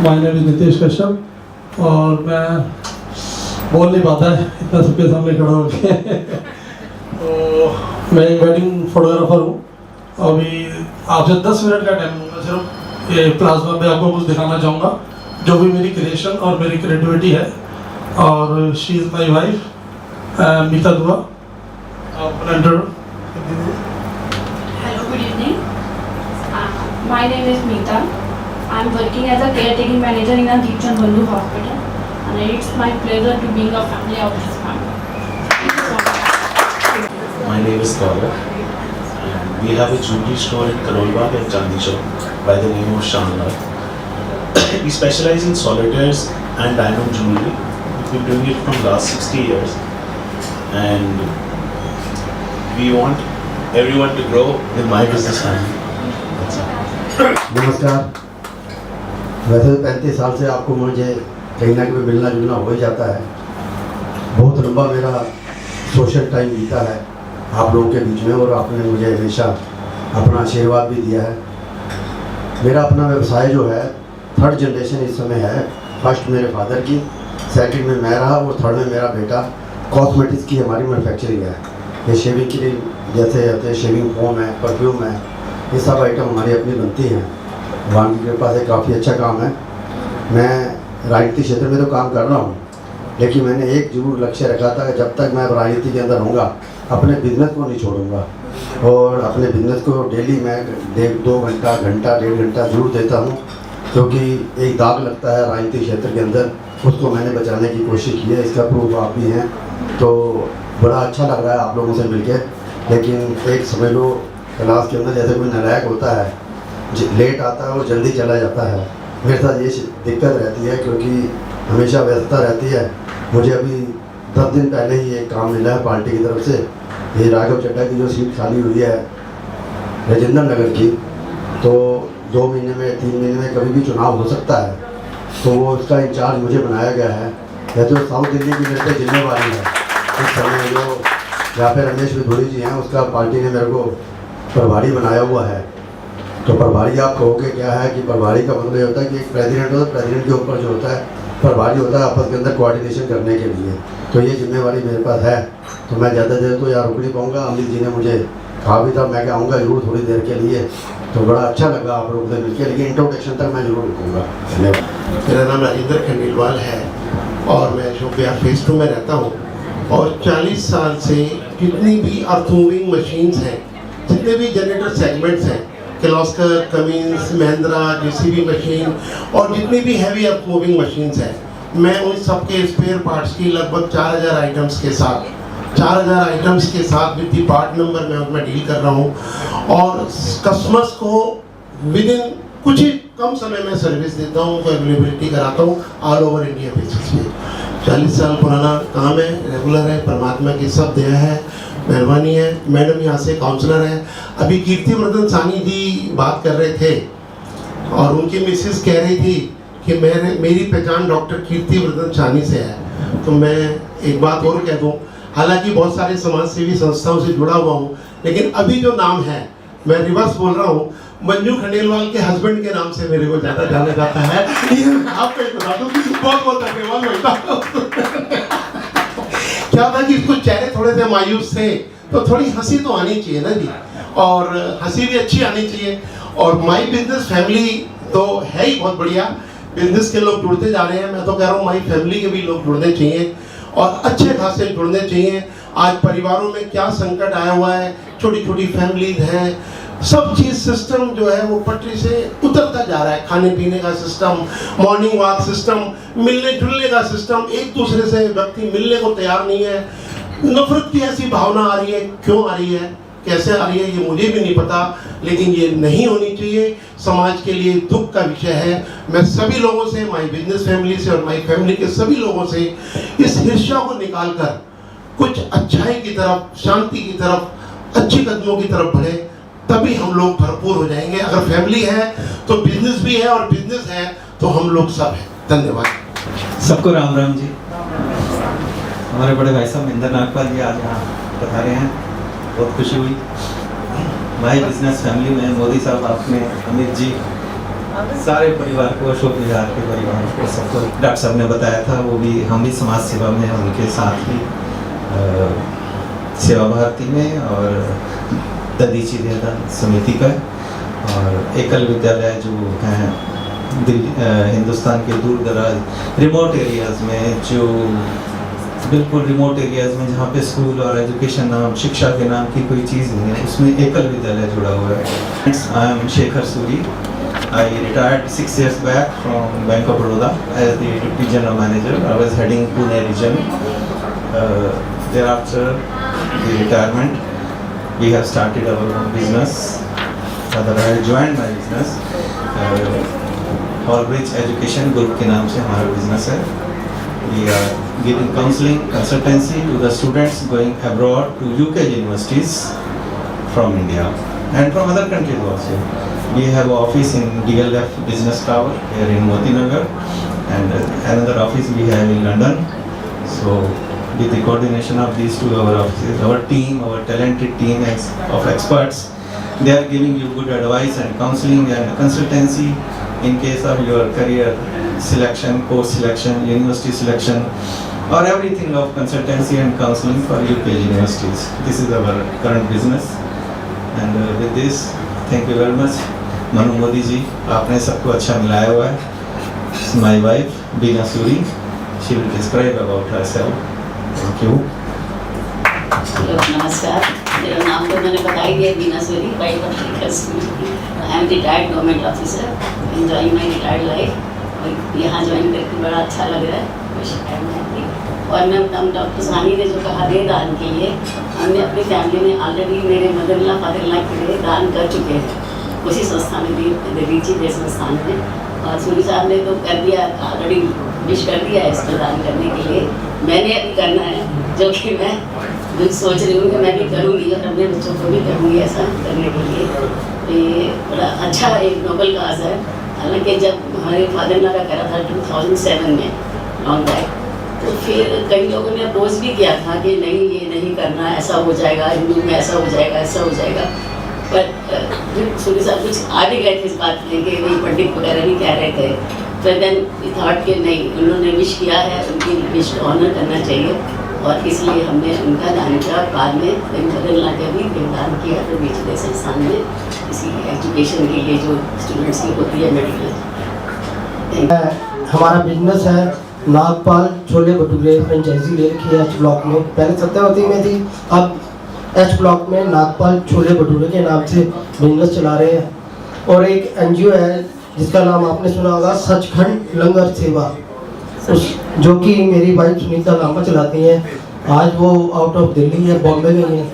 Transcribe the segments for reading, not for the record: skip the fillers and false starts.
My name is Nitesh Kashyap और मैं बोल नहीं पाता है इतना सबके सामने खड़ा होकर तो मैं एक वेडिंग फोटोग्राफर हूँ। अभी आपसे 10 मिनट का टाइम मैं सिर्फ ये प्लाज्मा पे आपको कुछ दिखाना चाहूँगा जो भी मेरी क्रिएशन और मेरी क्रिएटिविटी है। और शी इज़ माई वाइफ मीता दुआ। Hello, good evening. My name is Meeta. I am working as a caretaking manager in a Deepchand Bandhu hospital, and it's my pleasure to being a family of this family. Thank you so much. My name is Gaurav, and we have a jewelry store in Karolbagh and Chandni Chowk by the name of Shanlal. We specialize in solitaires and diamond jewelry. We've been doing it from last 60 years, and we want everyone to grow in my business family. That's all. नमस्कार। वैसे 35 साल से आपको मुझे कहीं ना कहीं मिलना जुलना हो ही जाता है। बहुत लंबा मेरा सोशल टाइम बीता है आप लोगों के बीच में और आपने मुझे हमेशा अपना आशीर्वाद भी दिया है। मेरा अपना व्यवसाय जो है 3rd जनरेशन इस समय है। फर्स्ट मेरे फादर की, सेकंड में मैं रहा और थर्ड में मेरा बेटा। कॉस्मेटिक्स की हमारी मैन्युफैक्चरिंग है। ये शेविंग की जैसे होते शेविंग फोम है, परफ्यूम है, ये सब आइटम हमारी अपनी बनती हैं। भगवान की कृपा से काफ़ी अच्छा काम है। मैं राजनीतिक क्षेत्र में तो काम कर रहा हूँ, लेकिन मैंने एक जरूर लक्ष्य रखा था कि जब तक मैं राजनीति के अंदर रहूँगा अपने बिजनेस को नहीं छोड़ूंगा। और अपने बिजनेस को डेली मैं 1-2 घंटा 1.5 घंटा जरूर देता हूँ, क्योंकि एक दाग लगता है राजनीतिक क्षेत्र के अंदर, उसको मैंने बचाने की कोशिश की है। इसका प्रूफ आप भी हैं, तो बड़ा अच्छा लग रहा है आप लोगों से मिलकर। लेकिन एक समझ लो क्लास के अंदर जैसे कोई नालायक होता है, लेट आता है और जल्दी चला जाता है। मेरे साथ ये दिक्कत रहती है क्योंकि हमेशा व्यस्तता रहती है। मुझे अभी 10 दिन पहले ही एक काम मिला है पार्टी की तरफ से। ये राघव चड्ढा की जो सीट खाली हुई है राजेंद्र नगर की, तो 2 महीने में 3 महीने में कभी भी चुनाव हो सकता है, तो वो उसका इंचार्ज मुझे बनाया गया है। यह तो साउथ दिल्ली की मेरे पे जिम्मेवारी है। इस समय जो यहाँ पे रमेश विधोड़ी जी हैं, उसका पार्टी ने मेरे को प्रभारी बनाया हुआ है। तो प्रभारी आप कहोगे क्या है कि प्रभारी का मतलब ये होता है कि एक प्रेसिडेंट होता है, प्रेसिडेंट के ऊपर जो होता है प्रभारी होता है आपस के अंदर कोऑर्डिनेशन करने के लिए। तो ये जिम्मेवारी मेरे पास है। तो मैं ज़्यादा देर तो यार रुक नहीं पाऊँगा। अमित जी ने मुझे कहा भी था मैं आऊँगा जरूर थोड़ी देर के लिए, तो बड़ा अच्छा लगा आप लोगों से मिलकर, लेकिन इंट्रोडक्शन तक मैं जरूर रुकूँगा। धन्यवाद। मेरा नाम राजेंद्र खंडेलवाल है और मैं शोपिया फेज 2 में रहता हूँ। और 40 साल से जितनी भी अर्थ मूविंग मशीन्स हैं, जितने भी जनरेटर सेगमेंट्स हैं, Kirloskar, Cummins, Mahindra, JCB machine और जितनी भी हैवी अर्थ मूविंग मशीन्स हैं, मैं उन सब के स्पेयर पार्ट्स की लगभग 4000 आइटम्स के साथ विद दी पार्ट नंबर मैं उसमें डील कर रहा हूँ। और कस्टमर्स को विद इन कुछ ही कम समय में सर्विस देता हूँ, अवेलेबिलिटी कराता हूँ ऑल ओवर इंडिया बेसिस पे। 40 साल पुराना काम है, रेगुलर है, परमात्मा की सब दया है, मेहरबानी है। मैडम यहाँ से काउंसलर है। अभी कीर्तिवर्धन सानी जी बात कर रहे थे और उनकी मिसेस कह रही थी कि मेरी पहचान डॉक्टर कीर्तिवर्धन सानी से है। तो मैं एक बात और कह दूँ, हालांकि बहुत सारे समाज सेवी संस्थाओं से जुड़ा हुआ हूँ, लेकिन अभी जो नाम है मैं रिवर्स बोल रहा हूँ, मंजू खंडेलवाल के हस्बैंड के नाम से मेरे को ज़्यादा जाना जाता है। ये मैं आपको बता दूँ, बहुत बहुत धन्यवाद बेटा। क्या था कि इसको चेहरे थोड़े से मायूस थे, तो थोड़ी हंसी तो आनी चाहिए ना जी, और हंसी भी अच्छी आनी चाहिए। और माई बिजनेस फैमिली तो है ही बहुत बढ़िया। बिजनेस के लोग जुड़ते जा रहे हैं। मैं तो कह रहा हूँ माई फैमिली के भी लोग जुड़ने चाहिए और अच्छे खासे जुड़ने चाहिए। आज परिवारों में क्या संकट आया हुआ है, छोटी छोटी फैमिलीज हैं, सब चीज़ सिस्टम जो है वो पटरी से उतरता जा रहा है। खाने पीने का सिस्टम, मॉर्निंग वॉक सिस्टम, मिलने जुलने का सिस्टम, एक दूसरे से व्यक्ति मिलने को तैयार नहीं है। नफरत की ऐसी भावना आ रही है, क्यों आ रही है, कैसे आ रही है, ये मुझे भी नहीं पता, लेकिन ये नहीं होनी चाहिए। समाज के लिए दुख का विषय है। मैं सभी लोगों से, माई बिजनेस फैमिली से और माई फैमिली के सभी लोगों से इस हिस्सा को निकालकर कुछ अच्छाई की तरफ, शांति की तरफ, अच्छी कदमों की तरफ बढ़े, तभी हम लोग भरपूर हो जाएंगे। अगर फैमिली है तो बिजनेस भी है और बिजनेस है तो हम लोग सब हैं। धन्यवाद। सबको राम राम जी। हमारे बड़े भाई साहब महेंद्र नागपाल जी आज यहाँ पधारे हैं, बहुत खुशी हुई। माई बिजनेस फैमिली में मोदी साहब, आपने, अमित जी, सारे परिवार को, अशोक विहार के परिवार को, सबको डॉक्टर साहब ने बताया था। वो भी, हम भी समाज सेवा में हैं उनके साथ ही, सेवा भारती में और ददीची देहदान समिति का, और एकल विद्यालय जो हैं हिंदुस्तान के दूर दराज रिमोट एरियाज़ में, जो बिल्कुल रिमोट एरियाज़ में जहाँ पे स्कूल और एजुकेशन नाम, शिक्षा के नाम की कोई चीज़ नहीं है, उसमें एकल विद्यालय जुड़ा हुआ है। I am Shekhar Suri. I retired 6 years back from Bank of Baroda as the Deputy General Manager. I was heading Pune region. Thereafter the retirement, we have started our own business. Rather, I joined my business. Hallbridge Education Group के नाम से हमारा business है. We are giving counseling, consultancy to the students going abroad to UK universities from India and from other countries also. We have an office in DLF Business Tower here in Moti Nagar, and another office we have in London. So with the coordination of these two our offices, our team, our talented team of experts, they are giving you good advice and counseling and consultancy in case of your career selection, course selection, university selection, or everything of consultancy and counseling for UK universities. This is our current business, and with this, thank you very much. Manu Modi ji, आपने सबको अच्छा मिलाया हुआ है। My wife Bina Suri, she will describe about herself. Thank you. नमस्कार, मेरा नाम तो मैंने बता ही दिया, Bina Suri, wife of Shekhar Suri. I am retired government officer, enjoying my retired life. और यहाँ ज्वाइन करके बड़ा अच्छा लग रहा है, खुश है मैं। और मैं हम डॉक्टर सानी ने जो कहा दे दान के लिए, हमने अपनी फैमिली में ऑलरेडी मेरे mother in law father in law के लिए दान कर चुके हैं उसी संस्थान में, ददीची दे संस्थान में। और सूरी साहब ने तो कर दिया, ऑलरेडी विश कर दिया है इसको दान करने के लिए। मैंने अभी करना है, जो कि मैं कुछ सोच रही हूँ कि मैं भी करूँगी और अपने बच्चों को भी करूँगी ऐसा करने के लिए। तो ये बड़ा अच्छा एक नोबल काज है। हालांकि जब हमारे फादर इन लॉ का करा था 2007 में, लॉन्ग बैक, तो फिर कई लोगों ने अपोज भी किया था कि नहीं ये नहीं करना, ऐसा हो जाएगा, हिंदू में ऐसा हो जाएगा, ऐसा हो जाएगा। पर फिर सूरी साहब कुछ आगे गए थे इस बात में कि वही पंडित वगैरह भी कह रहे थे। तो देन थॉट कि नहीं, उन्होंने विश किया है, उनकी विश को ऑनर करना चाहिए, और इसलिए हमने उनका दान किया। बाद में मदर इन लॉ के भी दान किया तो बीच दे संस्थान में इसी एजुकेशन के लिए जो स्टूडेंट्स की होती है मेडिकल। हमारा बिजनेस है नागपाल छोले भटूरे, फ्रेंचाइजी ले रखी है एच ब्लॉक में। पहले सत्यावती में थी, अब एच ब्लॉक में नागपाल छोले भटूरे के नाम से बिजनेस चला रहे हैं। और एक एनजीओ है जिसका नाम आपने सुना होगा, सचखंड लंगर सेवा, जो कि मेरी वाइफ सुनीता लांबा चलाती हैं। आज वो आउट ऑफ दिल्ली है, बॉम्बे में है।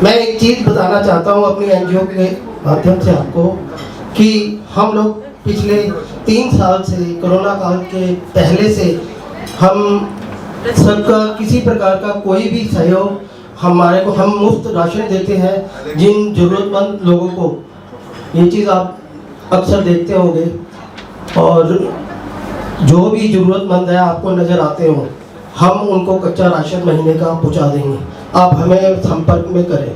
मैं एक चीज़ बताना चाहता हूँ अपनी एनजीओ के माध्यम से आपको, कि हम लोग पिछले 3 साल से, कोरोना काल के पहले से, हम सबका किसी प्रकार का कोई भी सहयोग हमारे को, हम मुफ्त राशन देते हैं जिन ज़रूरतमंद लोगों को। ये चीज़ आप अक्सर देखते होंगे, और जो भी ज़रूरतमंद है आपको नज़र आते हो, हम उनको कच्चा राशन महीने का पहुंचा देंगे। आप हमें संपर्क में करें।